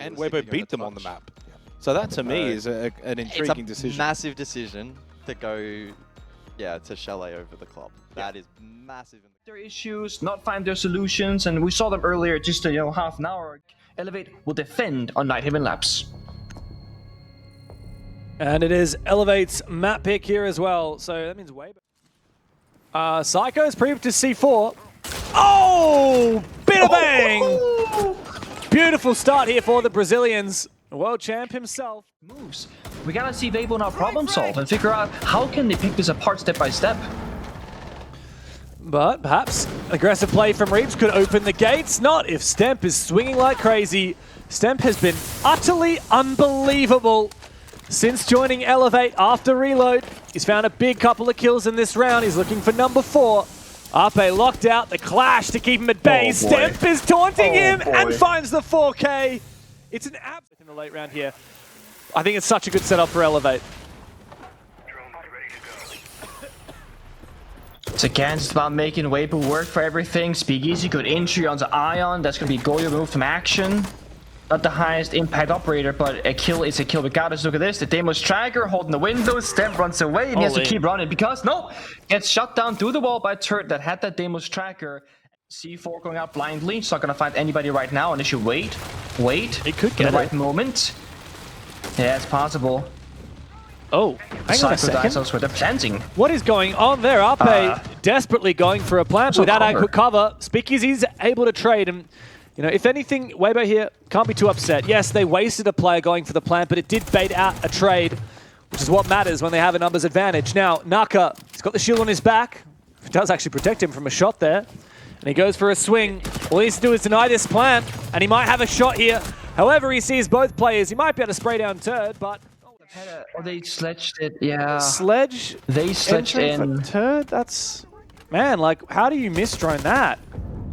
And Weibo beat them on the map. So that to me is an intriguing decision. Massive decision to go, to Chalet over the club. That is massive. Their issues, not find their solutions, and we saw them earlier, just half an hour. Elevate will defend on Night Haven Labs. And it is Elevate's map pick here as well. So that means Weibo. Psycho's pre-up to C4. Oh! Bit of bang! Beautiful start here for the Brazilians. World champ himself. Moves. We gotta see Weibo now problem solve and figure out how can they pick this apart step by step. But perhaps aggressive play from Reeves could open the gates. Not if Stemp is swinging like crazy. Stemp has been utterly unbelievable since joining Elevate after reload. He's found a big couple of kills in this round. He's looking for number 4. Ape locked out the clash to keep him at bay. Stemp is taunting him and finds the 4K. It's an absolute in the late round here. I think it's such a good setup for Elevate. It's again just about making Weibo work for everything. Speakeasy, good entry onto Ion. That's going to be goal removed from action. Not the highest impact operator, but a kill is a kill. Regardless, look at this. The Demo's Tracker holding the window. Stemp runs away and he has to keep running because, no, gets shot down through the wall by Turd that had that Demo's Tracker. C4 going out blindly. It's not going to find anybody right now, and they should wait. It could get the right moment. Yeah, it's possible. Oh, hang on a second. They're planting. What is going on there? Ape desperately going for a plant without adequate cover. Speakeasy's able to trade, and if anything, Weibo here can't be too upset. Yes, they wasted a player going for the plant, but it did bait out a trade, which is what matters when they have a numbers advantage. Now, Naka, he's got the shield on his back. It does actually protect him from a shot there. And he goes for a swing. All he needs to do is deny this plant, and he might have a shot here. However, he sees both players. He might be able to spray down Turd, but... Oh, they sledged it, yeah. Sledge? They sledged in. Turd? That's... Man, how do you misdrone that?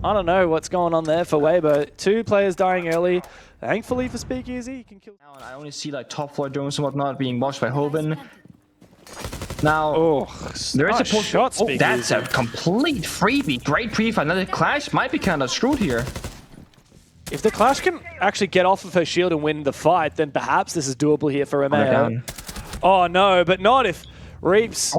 I don't know what's going on there for Weibo. 2 players dying early. Thankfully for Speakeasy, he can kill... I only see top floor drones and whatnot being watched by Hoban. Now, there is a shot. Oh, that's a complete freebie. Great pre-fight. Now the Clash might be kind of screwed here. If the Clash can actually get off of her shield and win the fight, then perhaps this is doable here for Romeo. Oh no, but not if Reeps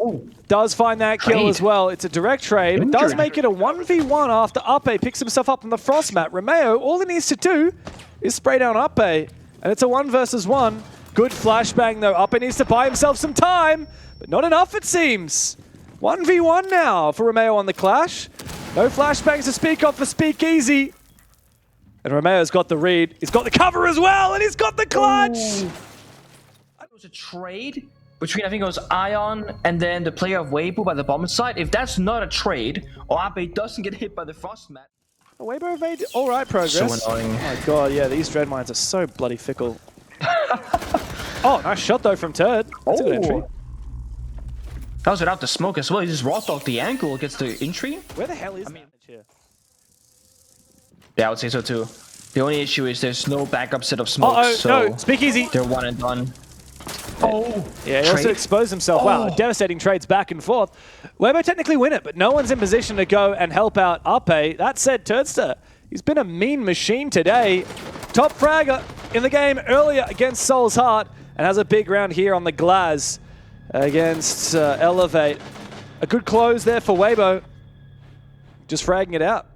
does find that kill as well. It's a direct trade. It does make it a 1v1 after Ape picks himself up on the frost mat. Romeo, all he needs to do is spray down Ape, and it's a 1 versus 1. Good flashbang though. Ape needs to buy himself some time, but not enough it seems. 1v1 now for Romeo on the Clash. No flashbangs to speak of for Speakeasy. And Romeo's got the read. He's got the cover as well, and he's got the clutch! It was a trade between, I think it was Ion and then the player of Weibo by the bottom side. If that's not a trade, or Ape doesn't get hit by the frost mat. Weibo made alright progress. So annoying. Oh my god, yeah, these dread mines are so bloody fickle. Oh, nice shot though from Turd. That's a good entry. That was without the smoke as well. He just raw dogged the ankle, gets the entry. Where the hell is here? Yeah, I would say so too. The only issue is there's no backup set of smokes, no, Speakeasy. They're one and done. Yeah, he also exposed himself. Wow, devastating trades back and forth. Weibo technically win it, but no one's in position to go and help out Ape. That said, Turdster, he's been a mean machine today. Top fragger in the game earlier against Soul's Heart, and has a big round here on the Glaz against Elevate. A good close there for Weibo. Just fragging it out.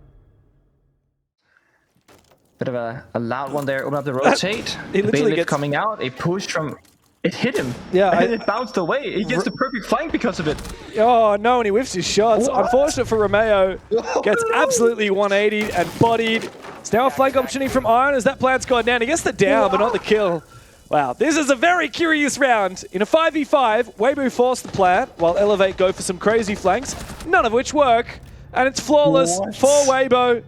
Bit of a loud one there. Open up the rotate. He literally gets coming out. A push from... It hit him. Yeah, and it bounced away. He gets the perfect flank because of it. Oh no, and he whiffs his shots. What? Unfortunate for Romeo. Gets absolutely 180 and bodied. It's now a flank opportunity from Iron as that plant's gone down. He gets the down, but not the kill. Wow, this is a very curious round. In a 5v5, Weibo forced the plant while Elevate go for some crazy flanks, none of which work. And it's flawless for Weibo.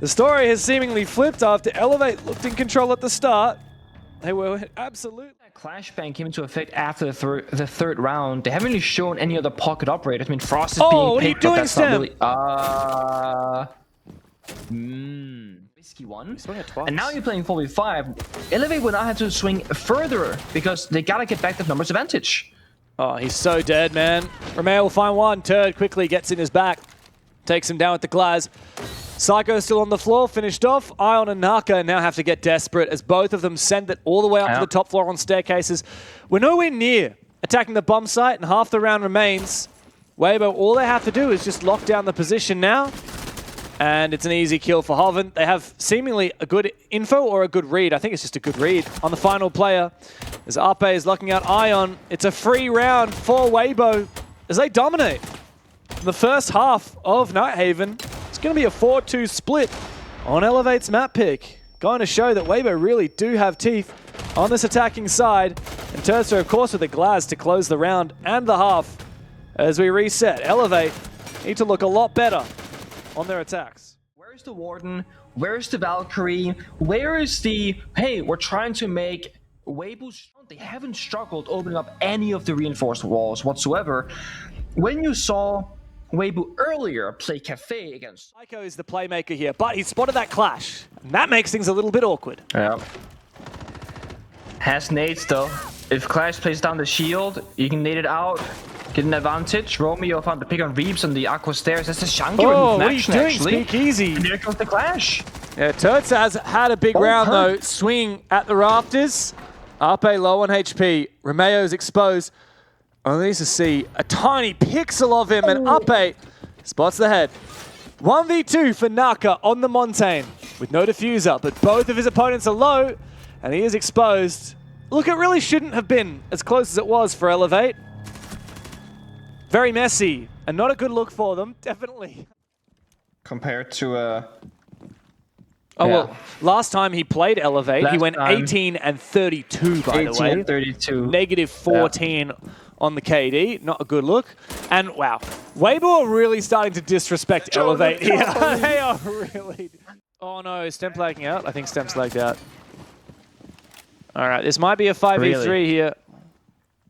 The story has seemingly flipped after Elevate looked in control at the start. They were absolutely... Clash ban came into effect after the third round. They haven't really shown any other pocket operators. I mean, Frost is being picked, but that's not really... Risky one. And now you're playing 4v5. Elevate will not have to swing further because they gotta get back that numbers advantage. Oh, he's so dead, man. Romeo will find one. Turd quickly gets in his back. Takes him down with the Glaz. Psycho still on the floor, finished off. Ion and Naka now have to get desperate as both of them send it all the way up to the top floor on staircases. We're nowhere near attacking the bomb site, and half the round remains. Weibo, all they have to do is just lock down the position now, and it's an easy kill for Hoven. They have seemingly a good info or a good read. I think it's just a good read on the final player. As Ape is locking out Ion, it's a free round for Weibo as they dominate the first half of Nighthaven. It's going to be a 4-2 split on Elevate's map pick. Going to show that Weibo really do have teeth on this attacking side. And Turster, of course, with the Glaz to close the round and the half as we reset. Elevate need to look a lot better on their attacks. Where's the Warden? Where's the Valkyrie? Where is the, hey, we're trying to make Weibo strong? They haven't struggled opening up any of the reinforced walls whatsoever. When you saw Weibo earlier play Cafe against... Psycho is the playmaker here, but he spotted that clash. And that makes things a little bit awkward. Yeah. Has nades though. If Clash plays down the shield, you can nade it out, get an advantage. Romeo found the pick on Reeves on the Aqua Stairs. That's a chunky what are you action, doing? actually. Speak easy. And there comes the Clash. Yeah, Turtz has had a big round though. Swing at the rafters. Ape low on HP. Romeo's exposed. Only needs to see a tiny pixel of him, and Ape spots the head. 1v2 for Naka on the Montaigne with no diffuser, but both of his opponents are low, and he is exposed. Look, it really shouldn't have been as close as it was for Elevate. Very messy, and not a good look for them, definitely. Compared to well, last time he played Elevate, he went 18 and 32, by the way. 18 and 32. Negative 14 on the KD, not a good look. And wow, Weibo are really starting to disrespect Elevate here. They are really... Oh no, Stem lagging out? I think Stem's lagged out. All right, this might be a 5v3 here.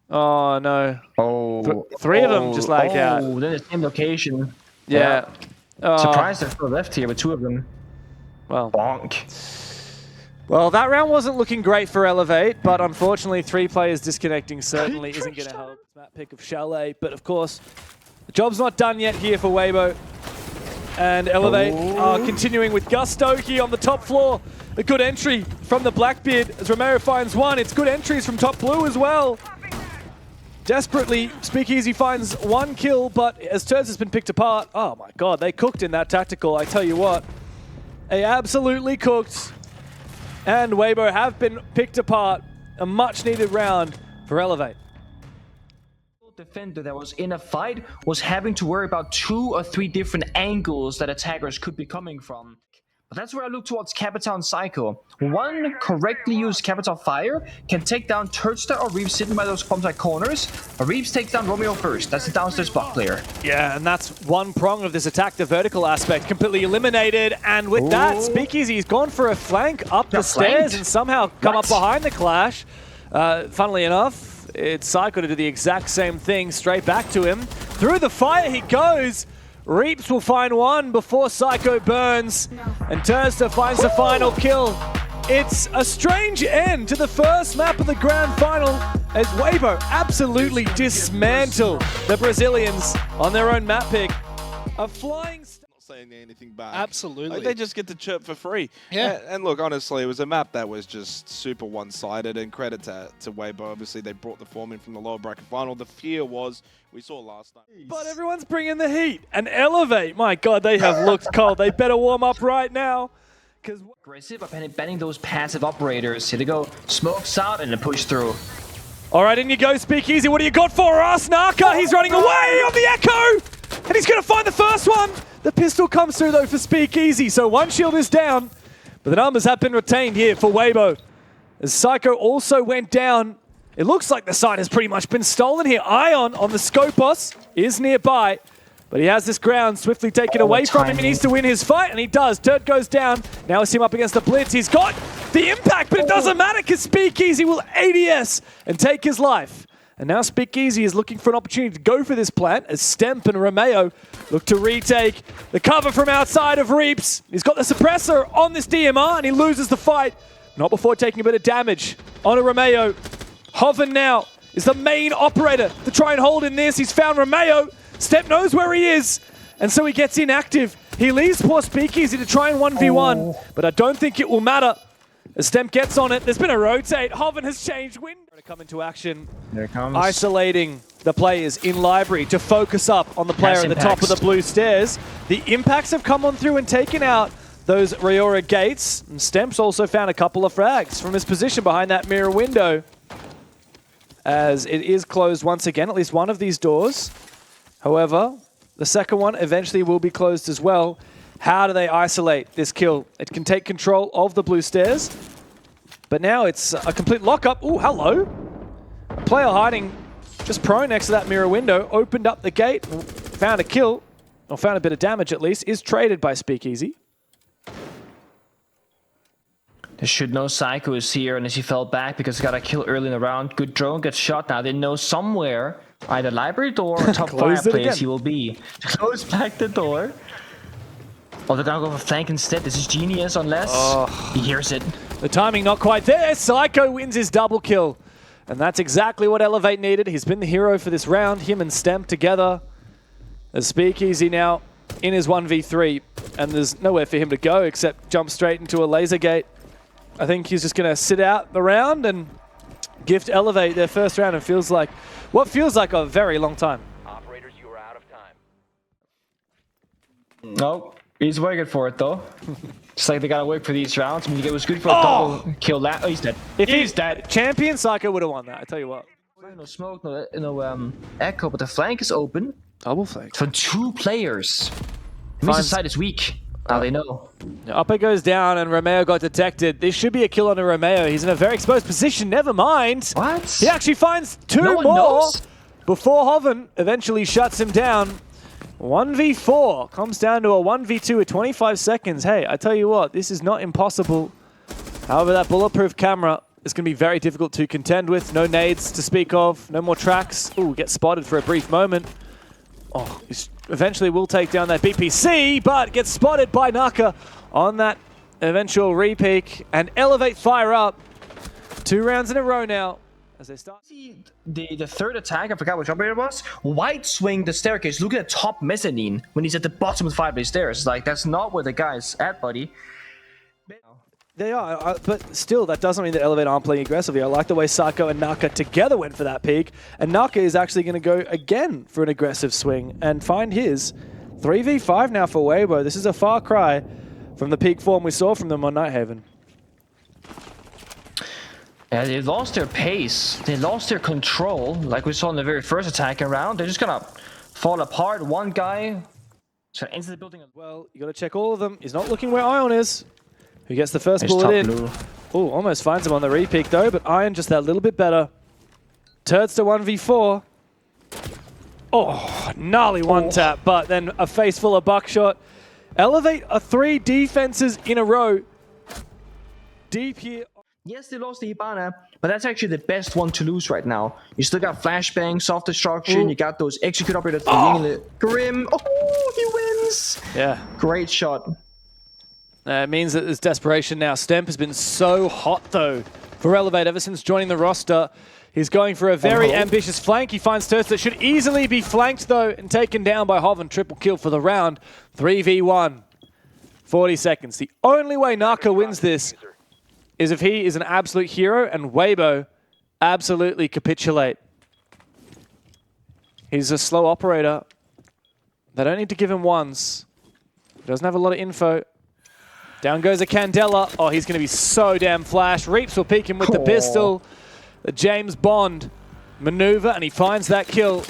Oh no. Oh. Three of them just lagged out. Oh, then the same location. Yeah. Surprised they're still left here with two of them. Well. Bonk. Well, that round wasn't looking great for Elevate, but unfortunately 3 players disconnecting certainly isn't going to help. Map pick of Chalet, but of course, the job's not done yet here for Weibo. And Elevate are continuing with gusto here on the top floor. A good entry from the Blackbeard as Romero finds one. It's good entries from top blue as well. Desperately, Speakeasy finds 1 kill, but as Turz has been picked apart, oh my god, they cooked in that tactical, I tell you what. They absolutely cooked. And Weibo have been picked apart. A much needed round for Elevate. Defender that was in a fight was having to worry about 2 or 3 different angles that attackers could be coming from. But that's where I look towards Capita and Psycho. One correctly used Capita Fire can take down Turtster or Reeves sitting by those bombsite corners. Reeves takes down Romeo first. That's the downstairs bot player. Yeah, and that's one prong of this attack, the vertical aspect, completely eliminated. And with that, Speakeasy's gone for a flank up the stairs and somehow come up behind the clash. Funnily enough, it's Psycho to do the exact same thing, straight back to him. Through the fire he goes. Reeps will find one before Psycho burns, and Turster finds the final kill. It's a strange end to the first map of the grand final as Weibo absolutely dismantle the Brazilians on their own map pick. A flying... Not saying anything bad. Absolutely. Like, they just get to chirp for free. Yeah. And look, honestly, it was a map that was just super one-sided, and credit to Weibo. Obviously, they brought the form in from the lower bracket final. The fear was, we saw last time. But everyone's bringing the heat. And Elevate, my god, they have looked cold. They better warm up right now. Aggressive by banning those passive operators. Here they go. Smokes out and a push through. All right, in you go, Speakeasy. What do you got for us, Naka? He's running away on the Echo. And he's going to find the first one. The pistol comes through, though, for Speakeasy. So 1 shield is down. But the numbers have been retained here for Weibo. As Psycho also went down. It looks like the site has pretty much been stolen here. Ion on the Scopos is nearby. But he has this ground swiftly taken away from him. He needs to win his fight, and he does. Dirt goes down. Now it's him up against the Blitz. He's got the impact, but it doesn't matter because Speakeasy will ADS and take his life. And now Speakeasy is looking for an opportunity to go for this plant as Stemp and Romeo look to retake the cover from outside of Reeps. He's got the suppressor on this DMR, and he loses the fight. Not before taking a bit of damage on a Romeo. Hoven now is the main operator to try and hold in this. He's found Romeo. Step knows where he is, and so he gets inactive. He leaves poor Speakeasy to try and 1v1, but I don't think it will matter. As Stemp gets on it, there's been a rotate. Hoven has changed wind. To come into action. There it comes. Isolating the players in library to focus up on the player at the top of the blue stairs. The impacts have come on through and taken out those Ryora gates. And Stemp's also found a couple of frags from his position behind that mirror window. As it is closed once again, at least one of these doors. However, the second one eventually will be closed as well. How do they isolate this kill? It can take control of the blue stairs, but now it's a complete lockup. Ooh, hello. A player hiding just prone next to that mirror window, opened up the gate, found a kill, or found a bit of damage at least, is traded by Speakeasy. They should know Psycho is here, and as he fell back because he got a kill early in the round. Good drone, gets shot now. They know somewhere, either library door or top fireplace he will be. Close back the door. Oh, they're gonna go for flank instead. This is genius, unless he hears it. The timing not quite there. Psycho wins his double kill. And that's exactly what Elevate needed. He's been the hero for this round, him and Stemp together. As Speakeasy now in his 1v3, and there's nowhere for him to go except jump straight into a laser gate. I think he's just going to sit out the round and gift Elevate their first round. It feels like what feels like a very long time. Operators, you are out of time. No, he's working for it though. It's like they gotta work for these rounds. I mean, it was good for a double kill. That he's dead. If he's dead, Champion Psycho would have won that. I tell you what. No smoke, no echo, but the flank is open. Double flank For 2 players. Means the side is weak. Now they know. Up it goes down, and Romeo got detected. This should be a kill on Romeo. He's in a very exposed position. Never mind. What? He actually finds 2 No one more knows? before Hoven eventually shuts him down. 1v4 comes down to a 1v2 with 25 seconds. Hey, I tell you what, this is not impossible. However, that bulletproof camera is going to be very difficult to contend with. No nades to speak of. No more tracks. Ooh, gets spotted for a brief moment. Oh, he eventually will take down that BPC, but gets spotted by Naka on that eventual repeak. And Elevate fire up. 2 rounds in a row now as they start. See the third attack, I forgot which operator it was. White swing the staircase. Look at the top mezzanine when he's at the bottom of the fireplace stairs. Like, that's not where the guy's at, buddy. They are, but still, that doesn't mean that Elevate aren't playing aggressively. I like the way Psycho and Naka together went for that peak, and Naka is actually going to go again for an aggressive swing and find his 3v5 now for Weibo. This is a far cry from the peak form we saw from them on Nighthaven. Yeah, they lost their pace. They lost their control, like we saw in the very first attack round. They're just gonna fall apart. One guy is gonna enter the building. Well, you got to check all of them. He's not looking where Ion is. Who gets the first bullet in? Oh, almost finds him on the repeak though, but Ion just that little bit better. Turds to 1v4. Oh, gnarly one tap, but then a face full of buckshot. Elevate are 3 defenses in a row. Deep here. Yes, they lost the Hibana, but that's actually the best one to lose right now. You still got flashbang, soft destruction, you got those execute operators, the Grim. Oh, he wins! Yeah. Great shot. It means that there's desperation now. Stemp has been so hot, though, for Elevate ever since joining the roster. He's going for a very ambitious flank. He finds Turts that should easily be flanked, though, and taken down by Hoven. Triple kill for the round. 3v1. 40 seconds. The only way Naka wins this is if he is an absolute hero and Weibo absolutely capitulate. He's a slow operator. They don't need to give him ones. He doesn't have a lot of info. Down goes a Candela. Oh, he's going to be so damn flash. Reaps will peek him with the pistol. The James Bond maneuver, and he finds that kill.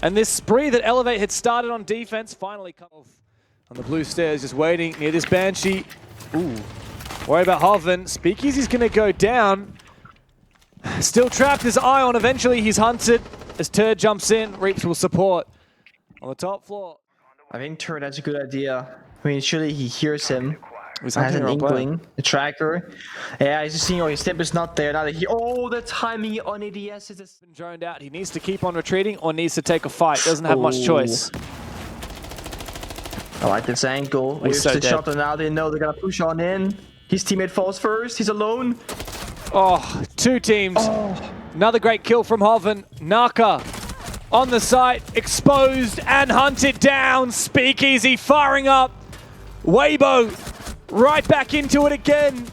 And this spree that Elevate had started on defense finally cut off on the blue stairs, just waiting near this Banshee. Ooh. Worry about Hoven. Speakeasy's going to go down. Still trapped as Ion. Eventually he's hunted. As Turd jumps in, Reaps will support on the top floor. I think Turd has a good idea. I mean, surely he hears him. He's Has an inkling, a tracker. Yeah, he's just seeing, his step is not there. Now that the timing on ADS is been droned out. He needs to keep on retreating or needs to take a fight. Doesn't have much choice. I like this angle. He's so shot now. They know they're gonna push on in. His teammate falls first. He's alone. Oh, 2 teams. Another great kill from Hoven. Naka on the site, exposed and hunted down. Speakeasy firing up. Weibo right back into it again.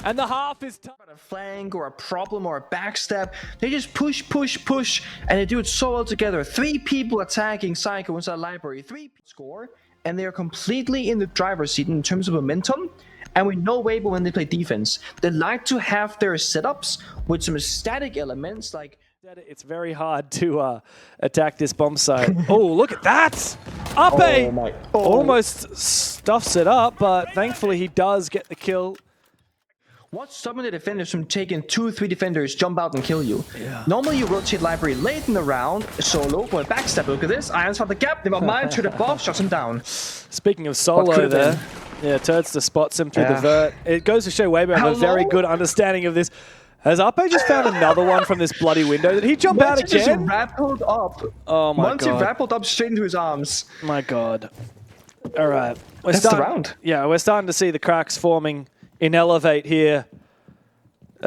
And the half is a flank or a problem or a backstab. They just push, and they do it so well together. 3 people attacking Psycho inside library. 3 score, and they are completely in the driver's seat in terms of momentum. And we know Weibo when they play defense. They like to have their setups with some static elements like... It's very hard to attack this bomb site. Oh, look at that! Ape almost stuffs it up, but thankfully he does get the kill. What's stopping the defenders from taking 2 or 3 defenders, jump out and kill you? Yeah. Normally you rotate library late in the round, solo, for a backstab. Look at this, Irons found the gap, never mind, to the box, shuts him down. Speaking of solo there, yeah, Turds spots him through the vert. It goes to show Weibo have a very good understanding of this. Has Ape just found another one from this bloody window? Did he jump out again? Just rappelled up. Oh my god. Once he rappelled up straight into his arms. My god. All right. That's the round. Yeah, we're starting to see the cracks forming in Elevate here.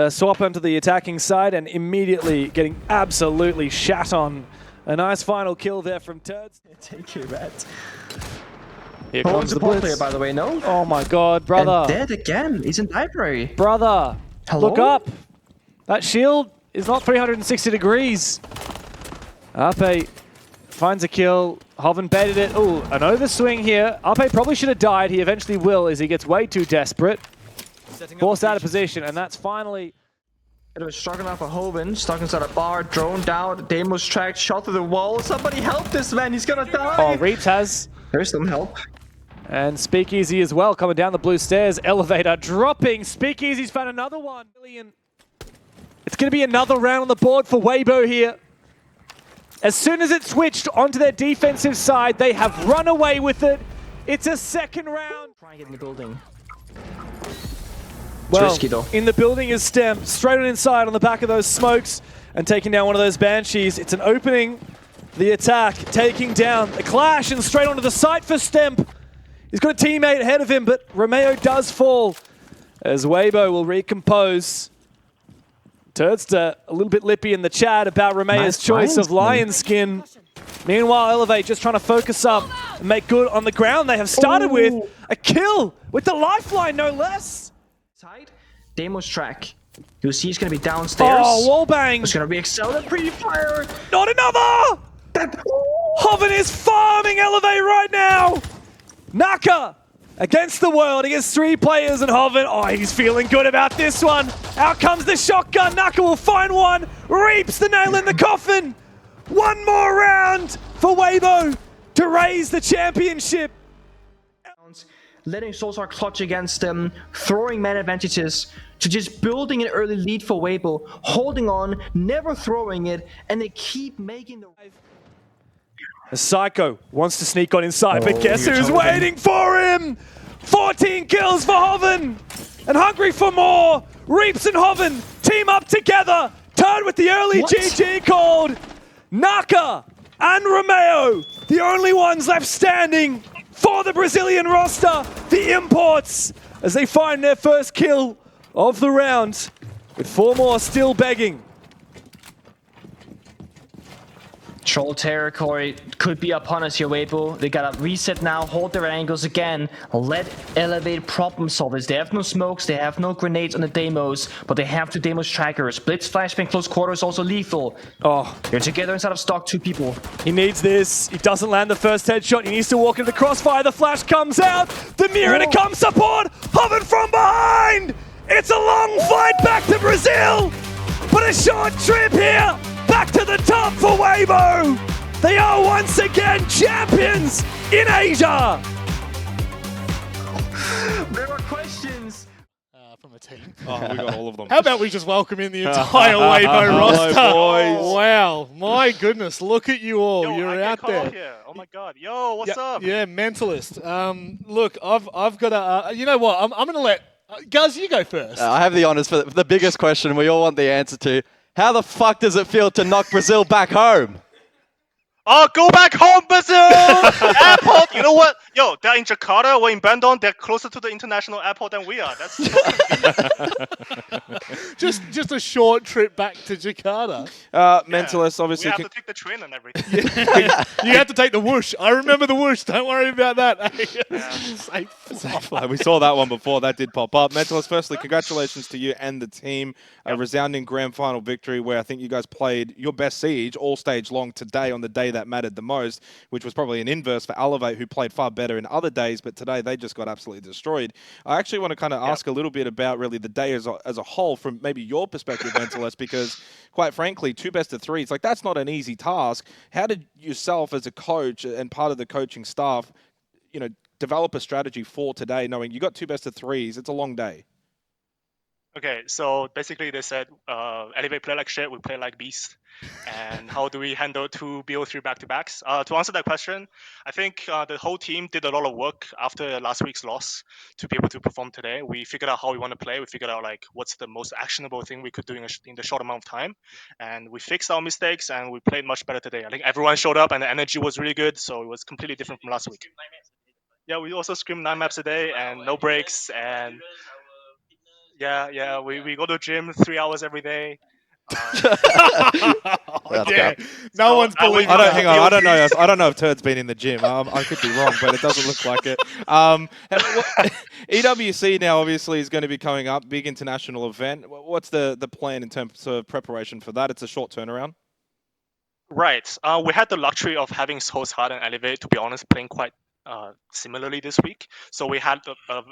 Swap onto the attacking side and immediately getting absolutely shat on. A nice final kill there from Turds. Take it, Rat. Here comes the blitz. Player, by the way, no? Oh my god, brother. And dead again. He's in library. Brother. Hello? Look up. That shield is not 360 degrees. Ape finds a kill. Hoven baited it. Oh, an overswing here. Ape probably should have died. He eventually will as he gets way too desperate. Forced out of position, and that's finally... It was struck enough for Hoven, stuck inside a bar, droned out, Demo's tracked, shot through the wall. Somebody help this man, he's gonna die! Oh, Reaps has. There's some help. And Speakeasy as well, coming down the blue stairs. Elevator dropping. Speakeasy's found another one. It's going to be another round on the board for Weibo here. As soon as it switched onto their defensive side, they have run away with it. It's a second round. Try and get in the building. Well, it's risky though. In the building is Stem, straight on inside on the back of those smokes and taking down one of those Banshees. It's an opening, the attack, taking down the clash and straight onto the site for Stemp. He's got a teammate ahead of him, but Romeo does fall as Weibo will recompose. Turdster a little bit lippy in the chat about Romeo's choice of lion skin. Meanwhile, Elevate just trying to focus up and make good on the ground. They have started with a kill with the lifeline, no less. Side, Demo's track. You'll see he's going to be downstairs. Oh, wallbang. It's going to be Excel and pre-fire. Not another! Hoven is farming Elevate right now. Naka against the world, against 3 players and Hoven. Oh, he's feeling good about this one. Out comes the shotgun. Naka will find one. Reaps the nail in the coffin. One more round for Weibo to raise the championship. Letting Solstar clutch against them, throwing man advantages, to just building an early lead for Weibo, holding on, never throwing it, and they keep making the... Psycho wants to sneak on inside, but guess who's waiting for him? 14 kills for Hoven, and hungry for more. Reaps and Hoven team up together. Turn with the early GG called. Naka and Romeo, the only ones left standing for the Brazilian roster. The imports, as they find their first kill of the round, with 4 more still begging. Troll territory could be upon us here, Weibo. They gotta reset now, hold their angles again, let Elevate problem solvers. They have no smokes, they have no grenades on the demos, but they have 2 demos trackers. Blitz flashbang close quarters also lethal. Oh, they're together inside of stock, 2 people. He needs this. He doesn't land the first headshot. He needs to walk into the crossfire. The flash comes out. The mirror to come support. Hoven from behind. It's a long flight back to Brazil, but a short trip here. Back to the top for Weibo! They are once again champions in Asia! There are questions from a team. Oh, we got all of them. How about we just welcome in the entire Weibo roster? Boys. Wow, my goodness, look at you all. Yo, You're out there. Here. Oh my god. Yo, what's up? Yeah, mentalist. Look, I've got a. You know what? I'm going to let Guz, you go first. I have the honors for the biggest question we all want the answer to. How the fuck does it feel to knock Brazil back home? Oh, go back home, Brazil! Airport. You know what? Yo, they're in Jakarta. We're in Bandung. They're closer to the international airport than we are. That's so convenient. Just a short trip back to Jakarta. Mentalist, obviously. We have to take the train and everything. You have to take the whoosh. I remember the whoosh. Don't worry about that. Safe. We saw that one before. That did pop up. Mentalist, firstly, congratulations to you and the team. A resounding grand final victory where I think you guys played your best siege all stage long today on the day that mattered the most, which was probably an inverse for Elevate, who played far better in other days, but today they just got absolutely destroyed. I actually want to kind of ask a little bit about really the day as a whole from maybe your perspective, Mentalist, because quite frankly, 2 best of 3s, like that's not an easy task. How did yourself as a coach and part of the coaching staff, develop a strategy for today, knowing you got 2 best of 3s, it's a long day? Okay, so basically they said, Elevate play like shit, we play like beast. And how do we handle 2 BO3 back-to-backs? To answer that question, I think the whole team did a lot of work after last week's loss to be able to perform today. We figured out how we want to play. We figured out like what's the most actionable thing we could do in the short amount of time. And we fixed our mistakes and we played much better today. I think everyone showed up and the energy was really good, so it was completely different from last week. Yeah, we also scrimmed 9 maps a day and no breaks, and we go to the gym 3 hours every day. Yeah, no one's believing. Hang on, I don't know if Turd's been in the gym. I could be wrong, but it doesn't look like it. EWC now obviously is going to be coming up, big international event. What's the plan in terms of preparation for that? It's a short turnaround. Right. We had the luxury of having Host Hard and Elevate, to be honest, playing quite similarly this week. So we had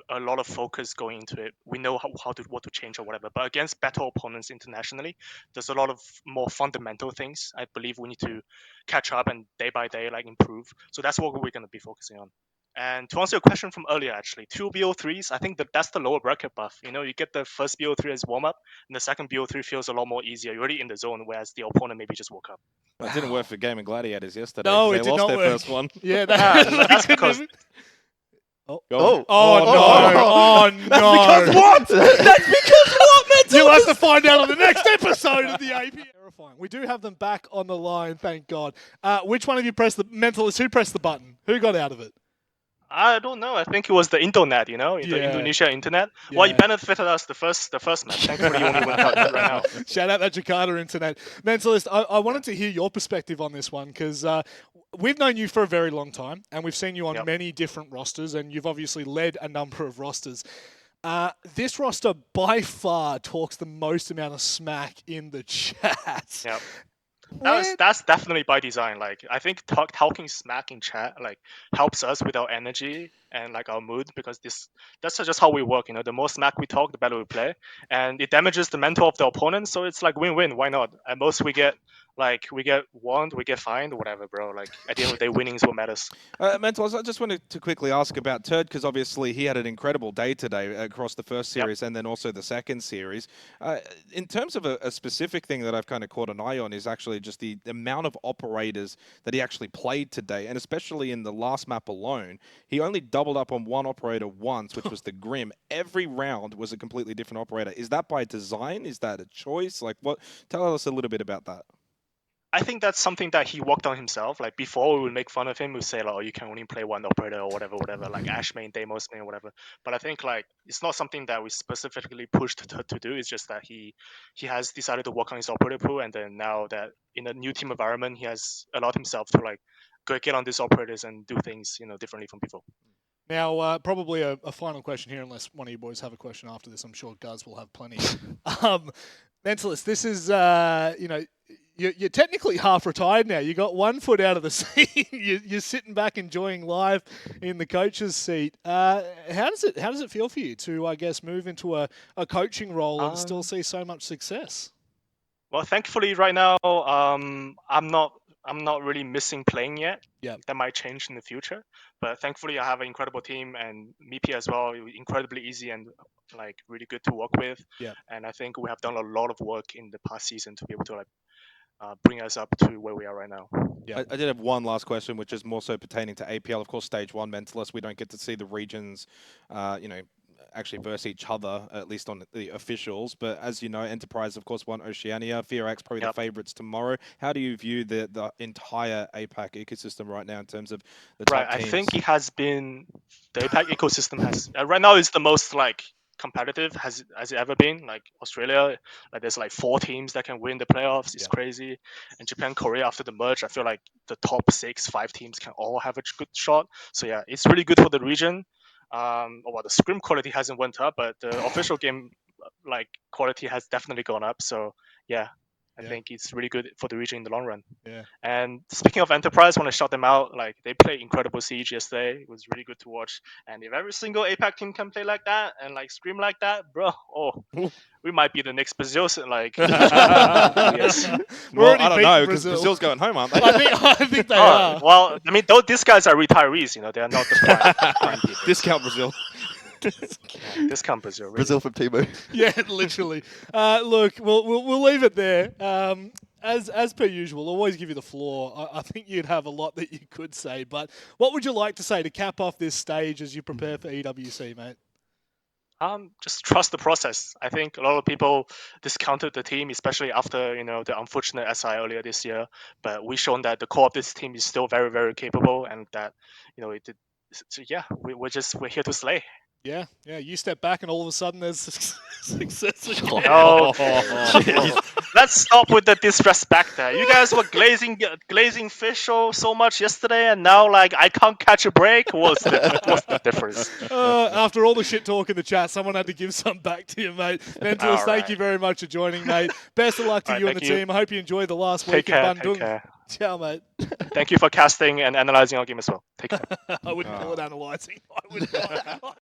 a lot of focus going into it. We know what to change or whatever. But against better opponents internationally, there's a lot of more fundamental things. I believe we need to catch up and day by day improve. So that's what we're going to be focusing on. And to answer your question from earlier, actually, 2 BO3s, I think that's the lower bracket buff. You get the first BO3 as warm up, and the second BO3 feels a lot more easier. You're already in the zone, whereas the opponent maybe just woke up. It didn't work for Gaming Gladiators yesterday. No, they it did lost not their work. first one. Yeah, that's because. Oh no! Oh no! That's because what? That's because what, Mentalist? You'll have to find out on the next episode of the AP. Terrifying. We do have them back on the line, thank God. Which one of you pressed the Mentalist? Who pressed the button? Who got out of it? I don't know. I think it was the internet, the Indonesia internet. Yeah. Well, you benefited us the first match. Thankfully, you only went out right now. Shout out that Jakarta internet. Mentalist, I wanted to hear your perspective on this one because we've known you for a very long time and we've seen you on many different rosters and you've obviously led a number of rosters. This roster by far talks the most amount of smack in the chat. Yep. That's definitely by design. I think talking smack in chat helps us with our energy and our mood, because that's just how we work. The more smack we talk, the better we play, and it damages the mental of the opponent. So it's win-win. Why not? At most we get warned, we get fined, whatever, bro. At the end of the day, winning is what matters. Mentalist, I just wanted to quickly ask about Turd, because obviously he had an incredible day today across the first series and then also the second series. In terms of a specific thing that I've kind of caught an eye on is actually just the amount of operators that he actually played today, and especially in the last map alone, he only doubled up on one operator once, which was the Grim. Every round was a completely different operator. Is that by design? Is that a choice? What? Tell us a little bit about that. I think that's something that he worked on himself. Before, we would make fun of him. We say, oh, you can only play one operator or whatever, Ash main, Deimos main, whatever. But I think it's not something that we specifically pushed to do. It's just that he has decided to work on his operator pool, and then now that in a new team environment, he has allowed himself to go get on these operators and do things differently from before. Now, probably a final question here, unless one of you boys have a question after this. I'm sure Guz will have plenty. Mentalist, this is, you're technically half retired now. You got 1 foot out of the seat. You're sitting back enjoying life in the coach's seat. How does it feel for you to, I guess, move into a coaching role and still see so much success? Well, thankfully, right now, I'm not really missing playing yet. Yeah, that might change in the future. But thankfully, I have an incredible team, and Mipi as well, incredibly easy and really good to work with. Yeah, and I think we have done a lot of work in the past season to be able to bring us up to where we are right now. Yeah. I did have one last question, which is more so pertaining to APL. Of course, Stage 1 Mentalist, we don't get to see the regions, actually verse each other, at least on the officials. But as you know, Enterprise, of course, won Oceania. Firax probably the favourites tomorrow. How do you view the entire APAC ecosystem right now in terms of the top Right, I teams? think it has been the APAC ecosystem has right now is the most like competitive has it ever been. Like Australia, like there's like 4 teams that can win the playoffs. It's crazy. And Japan, Korea after the merge, I feel like the top 5 teams can all have a good shot. So yeah, it's really good for the region. Well, the scrim quality hasn't went up, but the official game like quality has definitely gone up. So yeah, I think it's really good for the region in the long run. Yeah. And speaking of Enterprise, I want to shout them out. Like they played incredible Siege yesterday. It was really good to watch. And if every single APAC team can play like that and like scream like that, bro, we might be the next Brazil. Like, yes. Well, already I don't beaten know because Brazil. Brazil's going home, aren't they? I think they are. Well, I mean, these guys are retirees. You know, they are not the prime people. Discount Brazil. Discount Brazil. Really. Brazil from Timo. Yeah, literally. Look, we'll leave it there. As per usual, always give you the floor. I think you'd have a lot that you could say, but what would you like to say to cap off this stage as you prepare for EWC, mate? Just trust the process. I think a lot of people discounted the team, especially after the unfortunate SI earlier this year. But we've shown that the core of this team is still very, very capable, and that it did. So yeah, we're here to slay. Yeah. You step back, and all of a sudden there's success. Again. Oh, let's stop with the disrespect there. You guys were glazing fish so much yesterday, and now like I can't catch a break. What's the difference? After all the shit talk in the chat, someone had to give some back to you, mate. Mentalist, thank you very much for joining, mate. Best of luck to you and the team. I hope you enjoyed the last week in Bandung. Take care. Ciao, mate. Thank you for casting and analyzing our game as well. Take care. I wouldn't call it analysing. I would not.